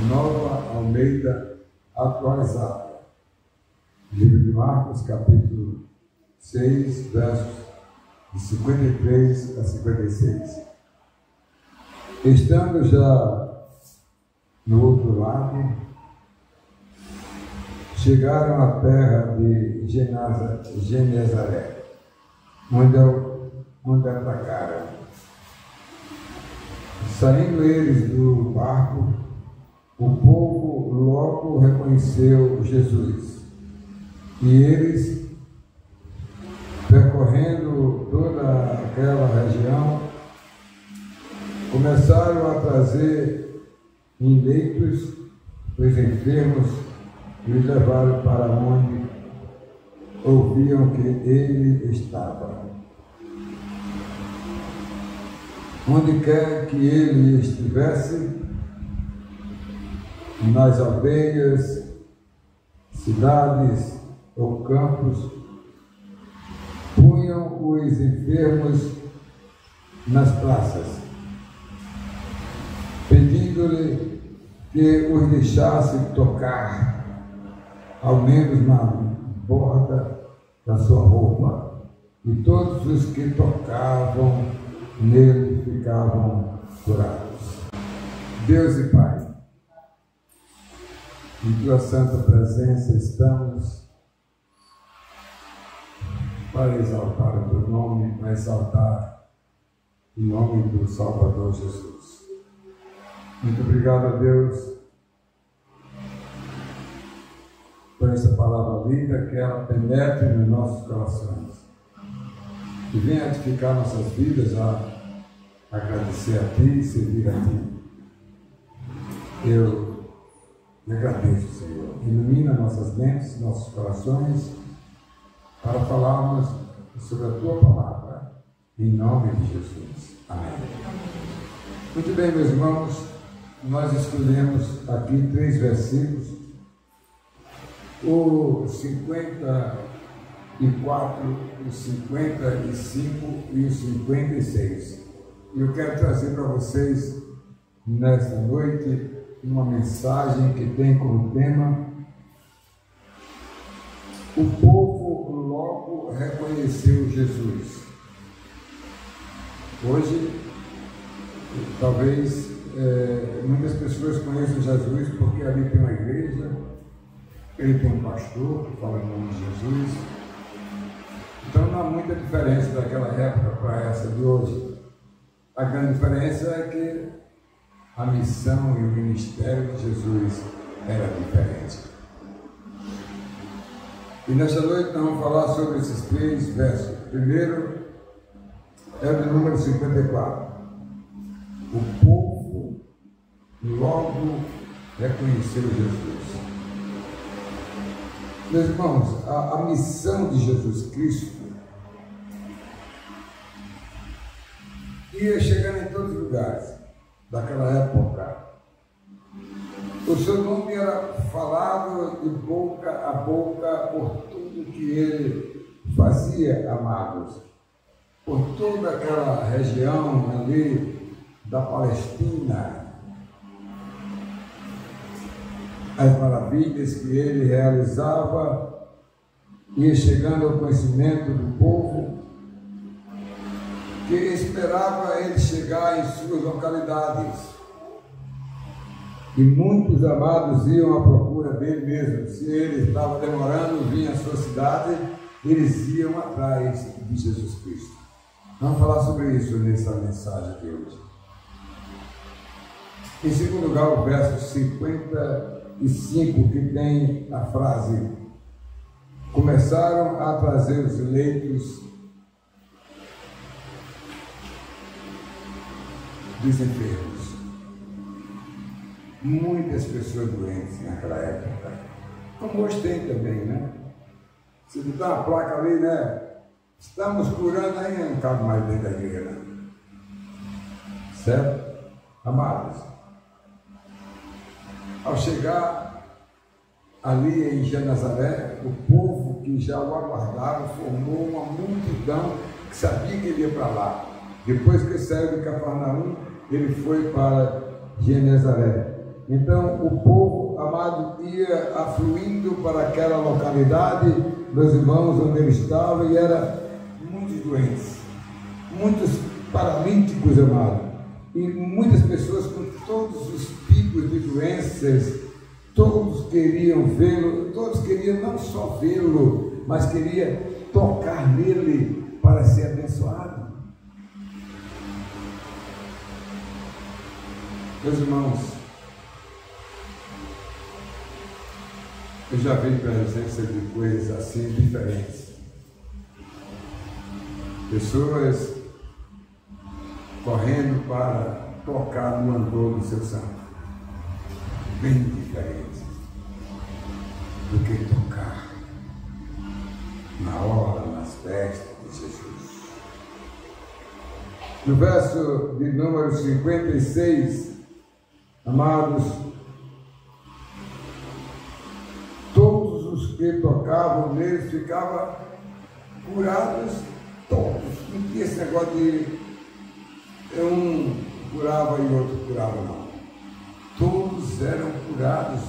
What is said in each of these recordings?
Nova Almeida atualizada. Livro de Marcos, capítulo 6, versos de 53 a 56. Estando já no outro lado, chegaram à terra de Genezaré, onde atacaram. Saindo eles do barco, o povo logo reconheceu Jesus. E eles, percorrendo toda aquela região, começaram a trazer em leitos os enfermos e os levaram para onde ouviam que ele estava. Onde quer que ele estivesse, nas aldeias, cidades ou campos, punham os enfermos nas praças, pedindo-lhe que os deixasse tocar, ao menos na borda da sua roupa, e todos os que tocavam nele ficavam curados. Deus e Pai, em Tua santa presença estamos para exaltar o Teu nome, para exaltar o nome do Salvador Jesus. Muito obrigado a Deus por essa palavra linda, que ela penetre nos nossos corações, que venha edificar nossas vidas a agradecer a Ti e servir a Ti. Eu me agradeço, Senhor. Ilumina nossas mentes, nossos corações, para falarmos sobre a Tua palavra, em nome de Jesus. Amém. Muito bem, meus irmãos, nós escolhemos aqui 3 versículos, o 54, o 55 e o 56. E eu quero trazer para vocês, nesta noite, uma mensagem que tem como tema: o povo logo reconheceu Jesus. Hoje, talvez muitas pessoas conheçam Jesus porque ali tem uma igreja, ele tem um pastor que fala em nome de Jesus. Então não há muita diferença daquela época para essa de hoje. A grande diferença é que a missão e o ministério de Jesus era diferente. E nesta noite nós vamos falar sobre esses 3 versos. O primeiro é o de número 54. O povo logo reconheceu Jesus. Meus irmãos, a missão de Jesus Cristo ia chegando em todos os lugares daquela época. O seu nome era falado de boca a boca por tudo que ele fazia, amados, por toda aquela região ali da Palestina. As maravilhas que ele realizava ia chegando ao conhecimento do povo, que esperava ele chegar em suas localidades. E muitos amados iam à procura dele mesmo. Se ele estava demorando, vinha à sua cidade, eles iam atrás de Jesus Cristo. Vamos falar sobre isso nessa mensagem de hoje. Em segundo lugar, o verso 55, que tem a frase: começaram a trazer os leitos dos enfermos. Muitas pessoas doentes naquela época, como hoje tem também, né? Se botar uma placa ali, né? Estamos curando, aí não cabe mais dentro da igreja, certo? Amados, ao chegar ali em Genezaré, o povo que já o aguardava formou uma multidão que sabia que ele ia para lá. Depois que ele saiu de Cafarnaum, ele foi para Genezaré. Então o povo, amado, ia afluindo para aquela localidade, meus irmãos, onde ele estava, e era muitos doentes, muitos paralíticos, amado, e muitas pessoas com todos os tipos de doenças. Todos queriam vê-lo, todos queriam não só vê-lo, mas queriam tocar nele para ser abençoado. Meus irmãos, eu já vi presença de coisas assim diferentes. Pessoas correndo para tocar no andor do seu santo. Bem diferente do que tocar na hora, nas vestes de Jesus. No verso de número 56, amados, todos os que tocavam neles ficavam curados, todos. Não tinha esse negócio de um curava e outro curava, não. Todos eram curados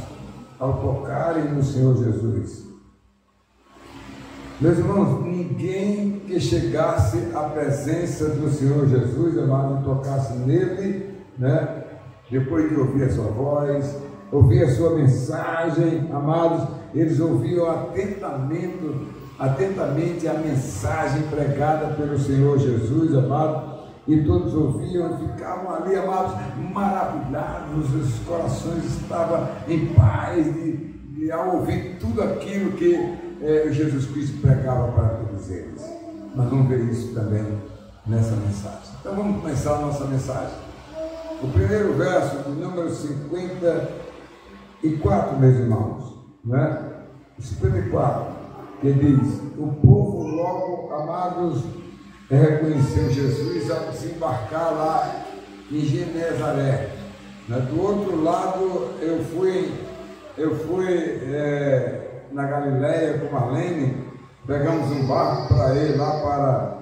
ao tocarem no Senhor Jesus. Meus irmãos, ninguém que chegasse à presença do Senhor Jesus, amado, tocasse nele, né? Depois de ouvir a sua voz, ouvir a sua mensagem, amados, eles ouviam atentamente a mensagem pregada pelo Senhor Jesus, amado. E todos ouviam, ficavam ali, amados, maravilhados, os corações estavam em paz ao ouvir tudo aquilo que Jesus Cristo pregava para todos eles. Nós vamos ver isso também nessa mensagem. Então vamos começar a nossa mensagem. O primeiro verso, do número 54, meus irmãos, né? 54, que diz: o povo logo, amados, reconheceu Jesus ao desembarcar lá em Genezaré. Do outro lado, eu fui na Galileia com Marlene, pegamos um barco para ir lá para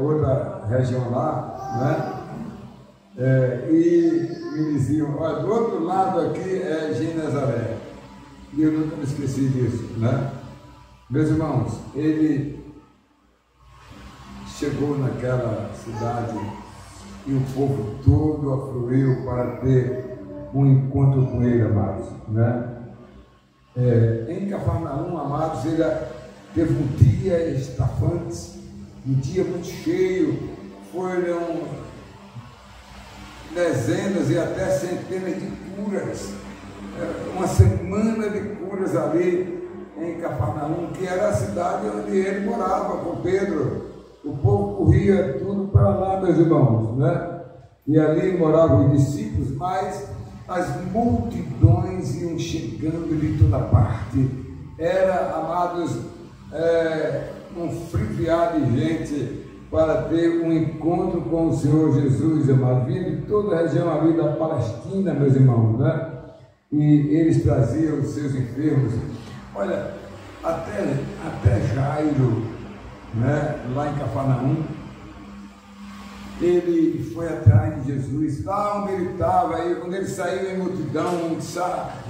outra região lá, né? E me diziam: olha, do outro lado aqui é Genezaré. E eu nunca me esqueci disso, né? Meus irmãos, ele chegou naquela cidade e o povo todo afluiu para ter um encontro com ele, amados, né? Em Cafarnaum, amados, ele teve um dia estafante, um dia muito cheio, foram dezenas e até centenas de curas, uma semana de curas ali em Cafarnaum, que era a cidade onde ele morava com Pedro. O povo corria tudo para lá, meus irmãos, né? E ali moravam os discípulos, mas as multidões iam chegando de toda parte. Era, amados, um friviar de gente para ter um encontro com o Senhor Jesus, amado. Vinha de toda a região ali da Palestina, meus irmãos, né? E eles traziam os seus enfermos. Olha, até Jairo, né, lá em Cafarnaum, ele foi atrás de Jesus, lá onde ele estava, quando ele saiu em multidão,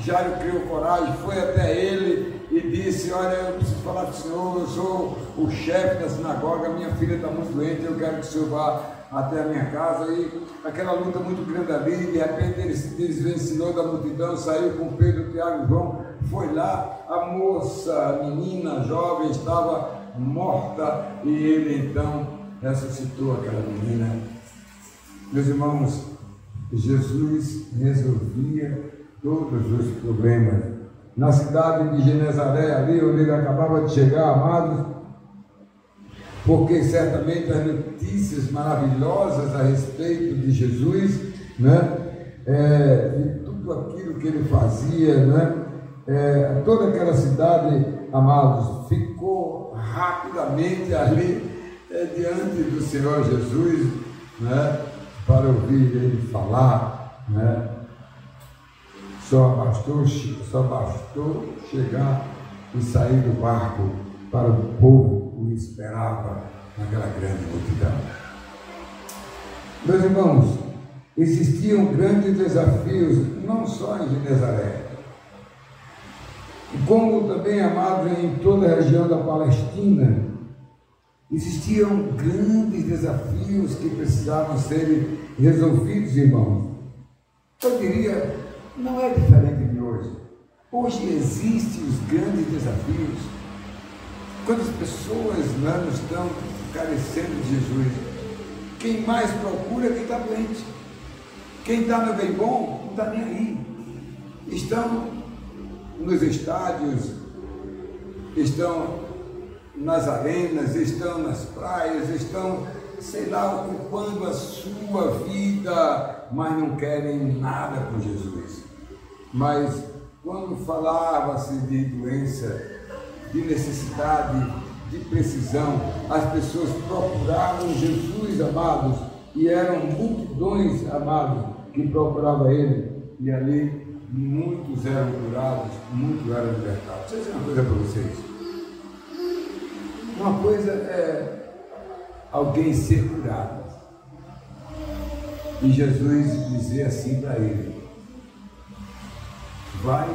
Jairo criou coragem, foi até ele e disse: olha, eu preciso falar com o senhor, eu sou o chefe da sinagoga, minha filha está muito doente, eu quero que o senhor vá até a minha casa. E aquela luta muito grande ali, de repente ele se desvencilhou da multidão, saiu com Pedro, Tiago e João, foi lá, a moça, a menina, a jovem estava morta, e ele então ressuscitou aquela menina. Meus irmãos, Jesus resolvia todos os problemas. Na cidade de Genezaré, ali onde ele acabava de chegar, amados, porque certamente as notícias maravilhosas a respeito de Jesus, né? De tudo aquilo que ele fazia, né? Toda aquela cidade, amados, ficou rapidamente ali diante do Senhor Jesus, né? Para ouvir ele falar, né? Só bastou chegar e sair do barco para o povo que o esperava naquela grande multidão. Meus irmãos, existiam grandes desafios, não só em Genezaré, como também, amados, em toda a região da Palestina, existiam grandes desafios que precisavam ser resolvidos, irmãos. Eu diria, não é diferente de hoje. Hoje existem os grandes desafios. Quantas pessoas não estão carecendo de Jesus? Quem mais procura é quem está doente. Quem está no bem bom, não está nem aí. Estão nos estádios, estão nas arenas, estão nas praias, estão, sei lá, ocupando a sua vida, mas não querem nada com Jesus. Mas quando falava-se de doença, de necessidade, de precisão, as pessoas procuravam Jesus, amados, e eram multidões, amados, que procuravam Ele, e ali muitos eram curados, muitos eram libertados. Deixa eu dizer uma coisa para vocês. Uma coisa é alguém ser curado e Jesus dizer assim para ele: vai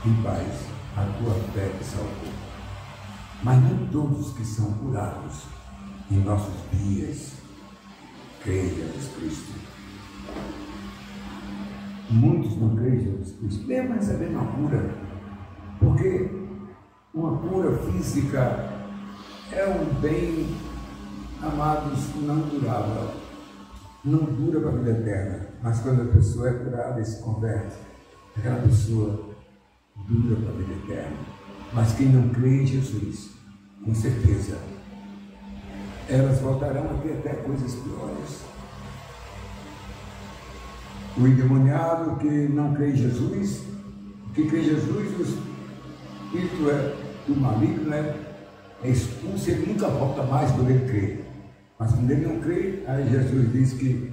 em paz, a tua fé te salvou. Mas nem todos que são curados em nossos dias creem em Jesus Cristo. Muitos não creem em Jesus Cristo, mesmo recebendo uma cura, porque uma cura física é um bem, amados, não durável, não dura para a vida eterna, mas quando a pessoa é curada e se converte, aquela pessoa dura para a vida eterna. Mas quem não crê em Jesus, com certeza, elas voltarão a ter até coisas piores. O endemoniado que não crê em Jesus, que crê em Jesus, o espírito do maligno é expulso, ele nunca volta mais quando ele crê. Mas quando ele não crê, aí Jesus diz que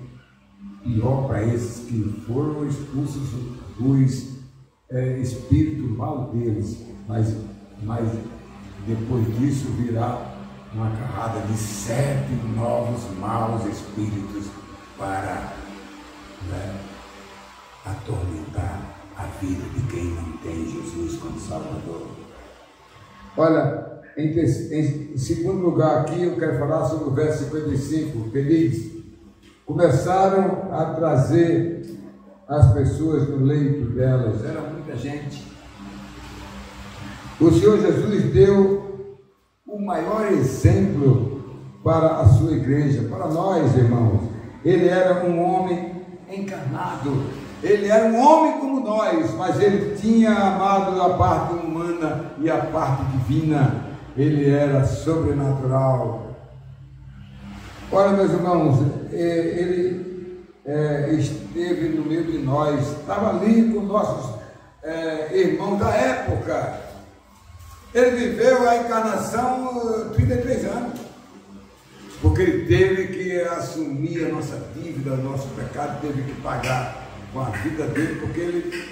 pior para esses que foram expulsos os espíritos mal deles, mas depois disso virá uma carrada de 7 novos maus espíritos para atormentar a vida de quem não tem Jesus como Salvador. Olha, em segundo lugar aqui eu quero falar sobre o verso 55, que diz: começaram a trazer as pessoas no leito delas, era muita gente. O Senhor Jesus deu o maior exemplo para a sua igreja, para nós, irmãos. Ele era um homem encarnado, ele era um homem como nós, mas ele tinha amado a parte humana e a parte divina. Ele era sobrenatural. Olha, meus irmãos, ele esteve no meio de nós, estava ali com nossos irmãos da época. Ele viveu a encarnação 33 anos, porque ele teve que assumir a nossa dívida, o nosso pecado, teve que pagar com a vida dele, porque ele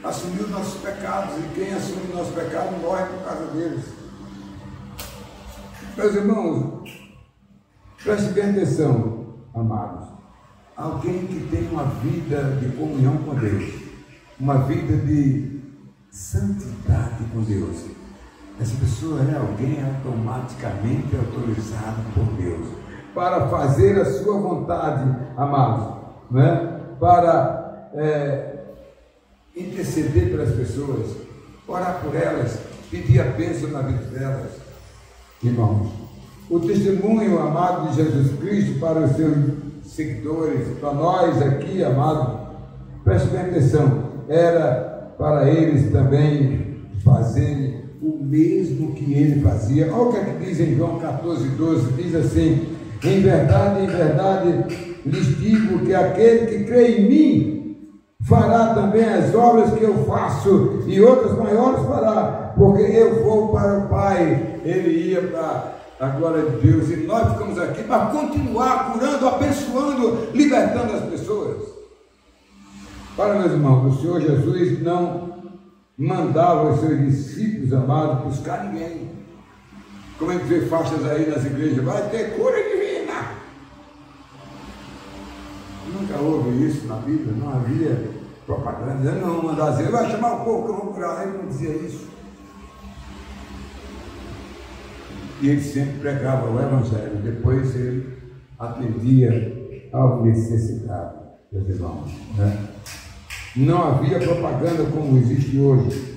assumiu os nossos pecados, e quem assume o nosso pecado morre por causa deles. Meus irmãos, preste bem atenção, amados. Alguém que tem uma vida de comunhão com Deus, uma vida de santidade com Deus, essa pessoa é alguém automaticamente autorizado por Deus para fazer a sua vontade, amados, né? Para interceder pelas pessoas, orar por elas, pedir a bênção na vida delas. Irmãos, o testemunho, amado, de Jesus Cristo para os seus seguidores, para nós aqui, amado, preste bem atenção, era para eles também fazerem o mesmo que ele fazia. Olha o que é que diz em João 14:12, diz assim: em verdade, lhes digo que aquele que crê em mim fará também as obras que eu faço, e outras maiores fará, porque eu vou para o Pai. Ele ia para a glória de Deus, e nós ficamos aqui para continuar curando, abençoando, libertando as pessoas. Para, meus irmãos, o Senhor Jesus não mandava os seus discípulos, amados, buscar ninguém. Como a gente vê faixas aí nas igrejas, vai ter cura divina. Nunca houve isso na Bíblia, não havia propaganda. Ele não mandava dizer, vai chamar o povo que eu vou curar. Ele não dizia isso. E ele sempre pregava o Evangelho. Depois ele atendia ao necessitado, meus irmãos, né? Não havia propaganda como existe hoje.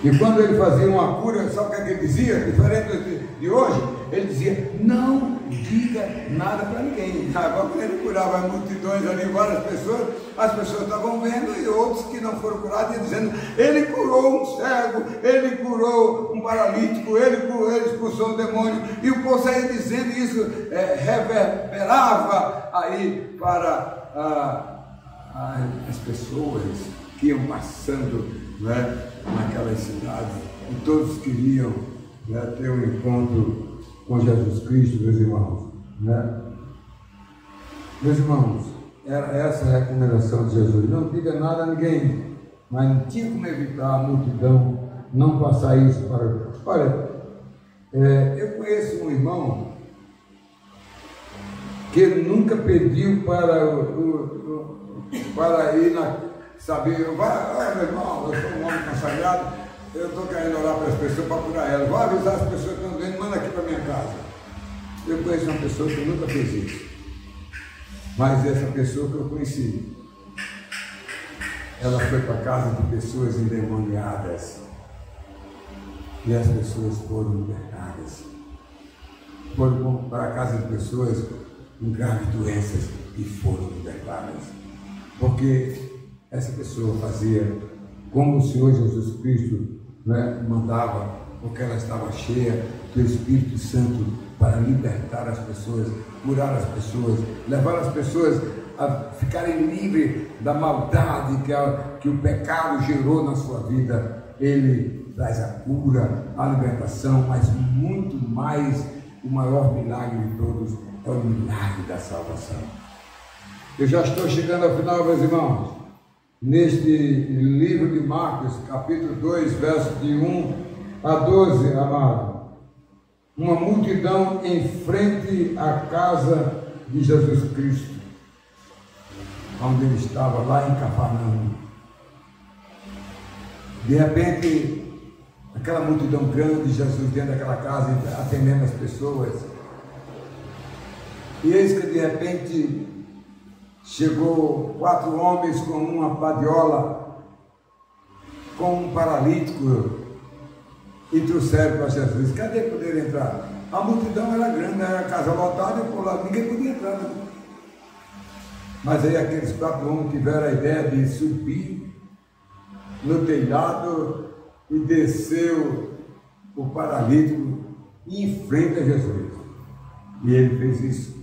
E quando ele fazia uma cura, sabe o que é que ele dizia? Diferente de hoje, ele dizia, não diga nada para ninguém. Agora, quando ele curava multidões ali, várias pessoas, as pessoas estavam vendo, e outros que não foram curados, iam dizendo, ele curou um cego, ele curou um paralítico, ele expulsou um demônio, e o povo saía dizendo isso, reverberava aí para as pessoas que iam passando, né, naquelas cidades, e todos queriam, né, ter um encontro com Jesus Cristo, meus irmãos, né? Meus irmãos, era essa a recomendação de Jesus. Não diga nada a ninguém, mas não tinha como evitar a multidão não passar isso para... Olha, eu conheço um irmão que nunca pediu para ir saber, meu irmão, eu sou um homem consagrado, eu estou querendo orar para as pessoas para curar elas, vou avisar as pessoas que estão doendo, manda aqui para minha casa. Eu conheço uma pessoa que nunca fez isso, mas essa pessoa que eu conheci, ela foi para a casa de pessoas endemoniadas e as pessoas foram libertadas. Foram para a casa de pessoas com graves doenças e foram libertadas, porque essa pessoa fazia como o Senhor Jesus Cristo, né, mandava, porque ela estava cheia do Espírito Santo para libertar as pessoas, curar as pessoas, levar as pessoas a ficarem livres da maldade que o pecado gerou na sua vida. Ele traz a cura, a libertação, mas muito mais, o maior milagre de todos é o milagre da salvação. Eu já estou chegando ao final, meus irmãos. Neste livro de Marcos, capítulo 2, versos de 1 a 12, amado, uma multidão em frente à casa de Jesus Cristo, onde ele estava, lá em Cafarnaum. De repente, aquela multidão grande, Jesus dentro daquela casa, atendendo as pessoas, e eis que de repente chegou 4 homens com uma padiola, com um paralítico, e trouxeram para Jesus. Cadê poder entrar? A multidão era grande, era casa lotada, e por lá ninguém podia entrar. Mas aí aqueles 4 homens tiveram a ideia de subir no telhado e desceu o paralítico em frente a Jesus. E ele fez isso.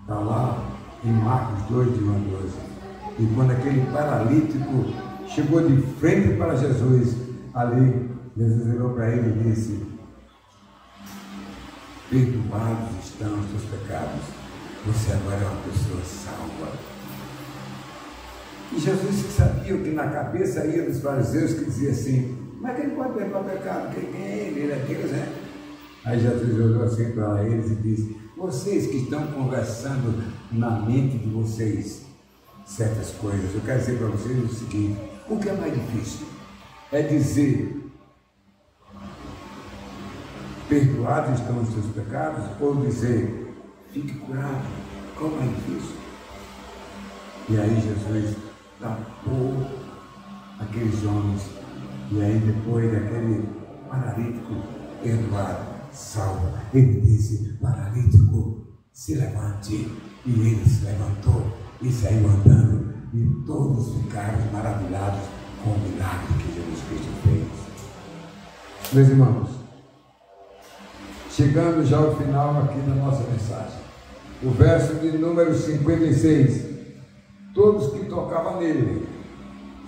Está lá em Marcos 2, de 1 a 12. E quando aquele paralítico chegou de frente para Jesus, ali Jesus olhou para ele e disse: perdoados estão os teus pecados, você agora é uma pessoa salva. E Jesus sabia que na cabeça ia dos fariseus, que dizia assim: mas quem pode perdoar pecado? Quem é ele? Ele é Deus, né? Aí Jesus olhou assim para eles e disse: vocês que estão conversando na mente de vocês certas coisas, eu quero dizer para vocês o seguinte: o que é mais difícil? É dizer perdoados estão os seus pecados, ou dizer fique curado? Qual é mais difícil? E aí Jesus tapou aqueles homens, e aí depois daquele paralítico perdoado, salvo, ele disse: paralítico, se levante. E ele se levantou e saiu andando, e todos ficaram maravilhados com o milagre que Jesus Cristo fez. Meus irmãos, chegando já ao final aqui da nossa mensagem, o verso de número 56, todos que tocavam nele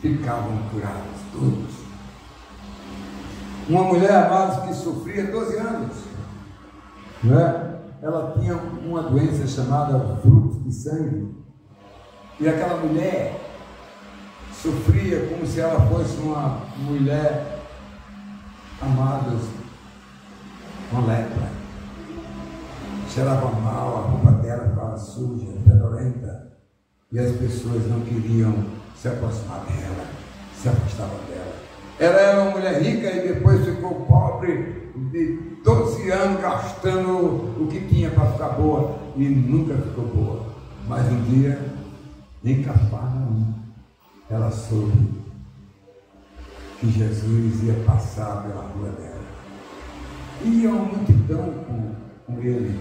ficavam curados, todos. Uma mulher, amados, que sofria 12 anos, né? Ela tinha uma doença chamada fluxo de sangue, e aquela mulher sofria como se ela fosse uma mulher, amados, com lepra. Cheirava mal, a roupa dela ficava suja, fedorenta. E as pessoas não queriam se aproximar dela, se afastavam dela. Ela era uma mulher rica e depois ficou pobre, de 12 anos gastando o que tinha para ficar boa e nunca ficou boa. Mas um dia, em Cafarnaum, ela soube que Jesus ia passar pela rua dela. Ia uma multidão com ele.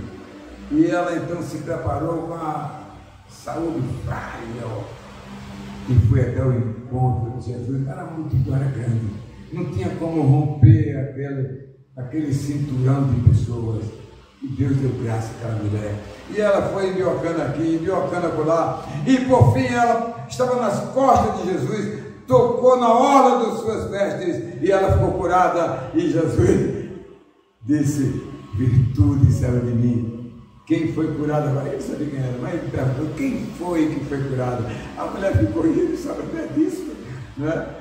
E ela então se preparou com a saúde frágil e foi até o encontro de Jesus. Era a multidão, era grande. Não tinha como romper aquele cinturão de pessoas. E Deus deu graça àquela mulher. E ela foi embiocando aqui, embiocando acolá. E por fim ela estava nas costas de Jesus, tocou na orla das suas vestes e ela ficou curada. E Jesus disse: virtude saiu de mim. Quem foi curado agora? Ele sabia quem era, mas ele perguntou: quem foi que foi curado? A mulher ficou rindo, sabe até disso, né?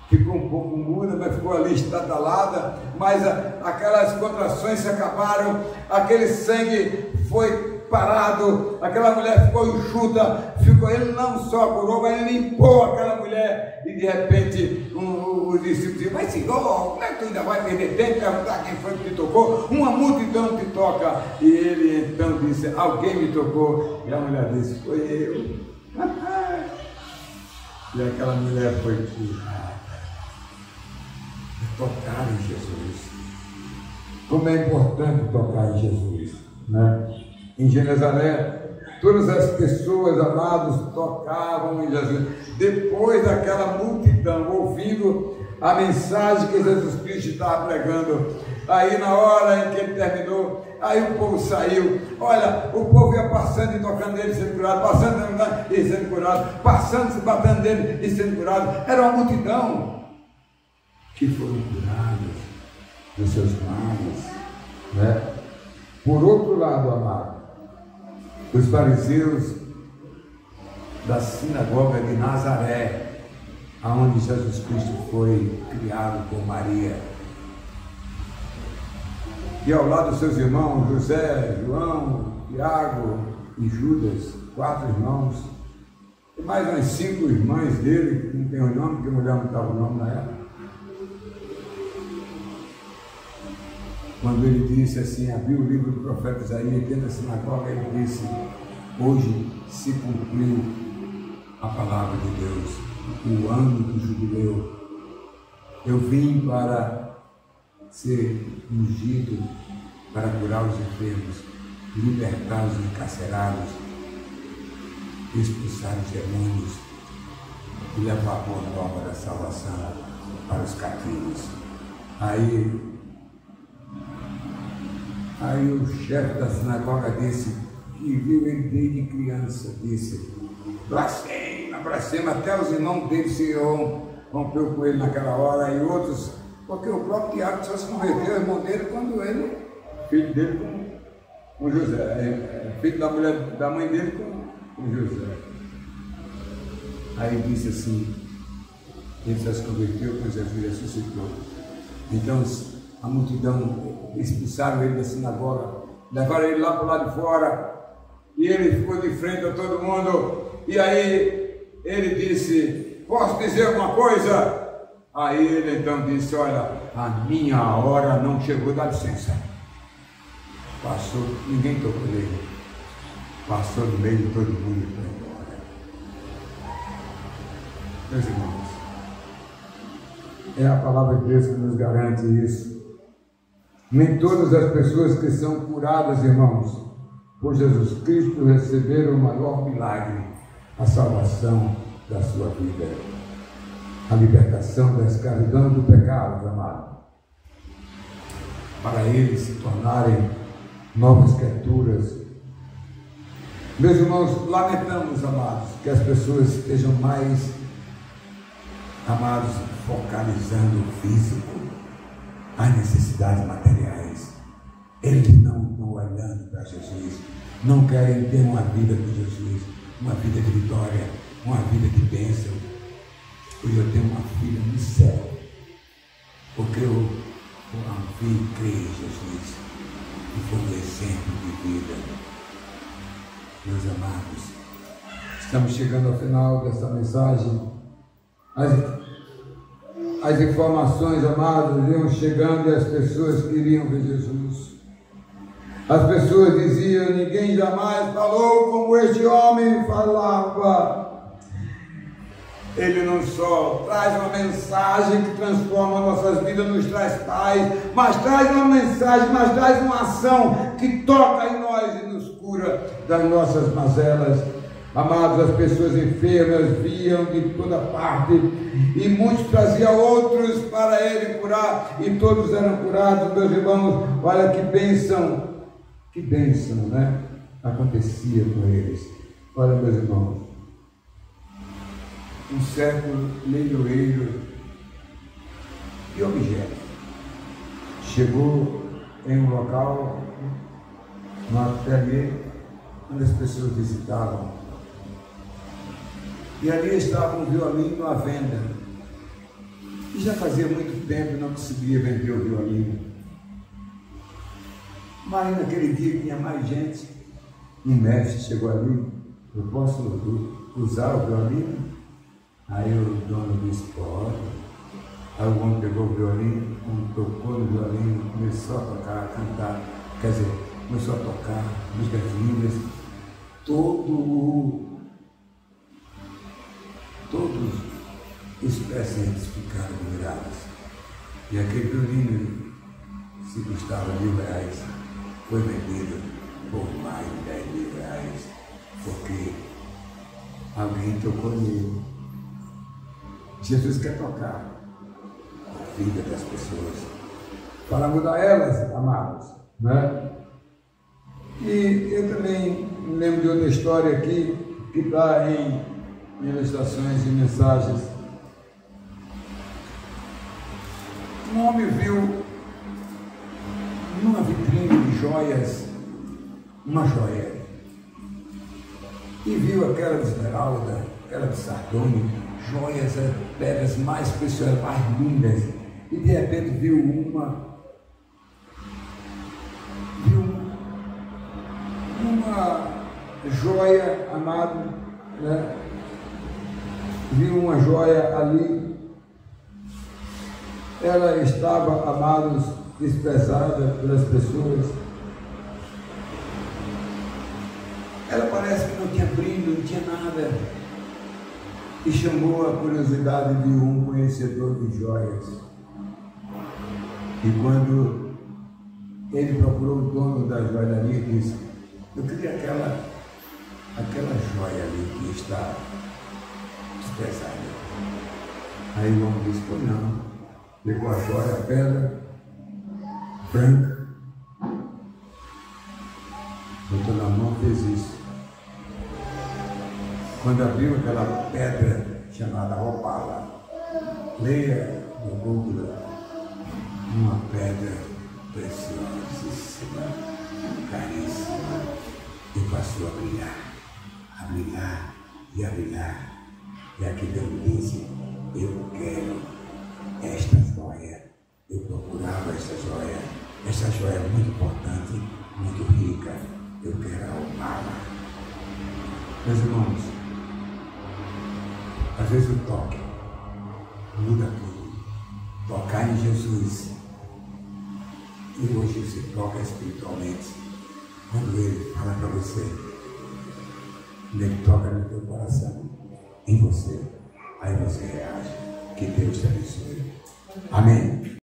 Ficou um pouco muda, mas ficou ali estadalada, mas aquelas contrações se acabaram, aquele sangue foi parado, aquela mulher ficou enxuta, ele não só curou, mas ele limpou aquela mulher, e de repente os discípulos diziam: mas Senhor, como é que tu ainda vai perder tempo, perguntar quem foi que te tocou? Uma multidão te toca. E ele então disse: alguém me tocou. E a mulher disse: foi eu. E aquela mulher foi curada. Tocar em Jesus. Como é importante tocar em Jesus, né? Em Genezaré, todas as pessoas, amados, tocavam em Jesus. Depois daquela multidão ouvindo a mensagem que Jesus Cristo estava pregando, aí na hora em que ele terminou, aí o povo saiu. Olha, o povo ia passando e tocando nele, sendo curado, passando e sendo curado, passando, se batendo nele e sendo curado. Era uma multidão que foram curados dos seus males, né? Por outro lado, amado, os fariseus da sinagoga de Nazaré, aonde Jesus Cristo foi criado por Maria, e ao lado dos seus irmãos José, João, Tiago e Judas, 4 irmãos, e mais umas 5 irmãs dele, que não tem o nome, porque a mulher não estava o nome na época. Quando ele disse assim, abriu o livro do profeta Isaías, dentro da sinagoga, ele disse: hoje se cumpriu a palavra de Deus, o ano do jubileu. Eu vim para ser ungido, para curar os enfermos, libertar os encarcerados, expulsar os demônios e levar a boa nova da salvação para os cativos. Aí o chefe da sinagoga disse, que viu ele desde criança, disse: blasfema, blasfema. Até os irmãos dele se rompeu com ele naquela hora, e outros, porque o próprio Tiago só se converteu, o irmão dele, quando ele, filho dele com José, filho da mulher, da mãe dele com José. Aí disse assim, ele só se converteu quando Jesus ressuscitou. Então a multidão expulsaram ele da sinagoga, levaram ele lá para o lado de fora, e ele ficou de frente a todo mundo. E aí ele disse: posso dizer alguma coisa? Aí ele então disse: olha, a minha hora não chegou, dá licença. Passou, ninguém tocou nele, passou no meio de todo mundo e foi embora. Meus irmãos, é a palavra de Deus que nos garante isso. Nem todas as pessoas que são curadas, irmãos, por Jesus Cristo, receberam o maior milagre, a salvação da sua vida, a libertação da escravidão e do pecado, amado, para eles se tornarem novas criaturas. Meus irmãos, lamentamos, amados, que as pessoas estejam mais, amados, focalizando o físico, as necessidades materiais. Eles não estão olhando para Jesus, não querem ter uma vida com Jesus, uma vida de vitória, uma vida de bênção. Hoje eu tenho uma filha no céu, porque eu vi e creio em Jesus, e foi um exemplo de vida. Meus amados, Estamos chegando ao final dessa mensagem. As informações, amados, iam chegando e as pessoas queriam ver Jesus. As pessoas diziam: ninguém jamais falou como este homem falava. Ele não só traz uma mensagem que transforma nossas vidas, nos traz paz, mas traz uma mensagem, mas traz uma ação que toca em nós e nos cura das nossas mazelas. Amados, as pessoas enfermas viam de toda parte e muitos traziam outros para ele curar e todos eram curados. Meus irmãos, olha que bênção, né? Acontecia com eles. Olha, meus irmãos, um certo leiloeiro de objetos chegou em um local, no ateliê, onde as pessoas visitavam, e ali estava um violino à venda, e já fazia muito tempo não conseguia vender o violino, mas naquele dia tinha mais gente. Um mestre chegou ali: eu posso usar o violino? Aí o dono disse: pode. Aí o homem pegou o violino, tocou no violino, começou a tocar, a cantar, quer dizer, começou a tocar músicas lindas. Todos os presentes ficaram admirados. E aquele violino, se custava R$1.000, foi vendido por mais de R$10.000, porque alguém tocou nele. Jesus quer tocar a vida das pessoas para mudar elas, amados, né? E eu também me lembro de outra história aqui que está em ilustrações e mensagens. Um homem viu numa vitrine de joias uma joia e viu aquela de esmeralda, aquela de sardônico, joias, pedras mais preciosas, mais lindas, e de repente viu uma joia, amado, né? Viu uma joia ali, ela estava, amados, desprezada pelas pessoas, ela parece que não tinha brilho, não tinha nada, e chamou a curiosidade de um conhecedor de joias. E quando ele procurou o dono da joalharia, disse: eu queria aquela joia ali que está desprezada. Aí o homem disse: pô, não. Pegou a joia, a pedra branca, botou na mão, fez isso. Quando abriu aquela pedra chamada opala, leia no Google, uma pedra preciosíssima, caríssima, e passou a brilhar e a brilhar. E aqui Deus disse: eu quero esta joia. Eu procurava essa joia é muito importante, muito rica, eu quero a opala. Meus irmãos, às vezes o toque muda tudo. Tocar em Jesus, e hoje você toca espiritualmente, quando Ele fala para você, Ele toca no teu coração, em você, aí você reage. Que Deus te abençoe. Amém.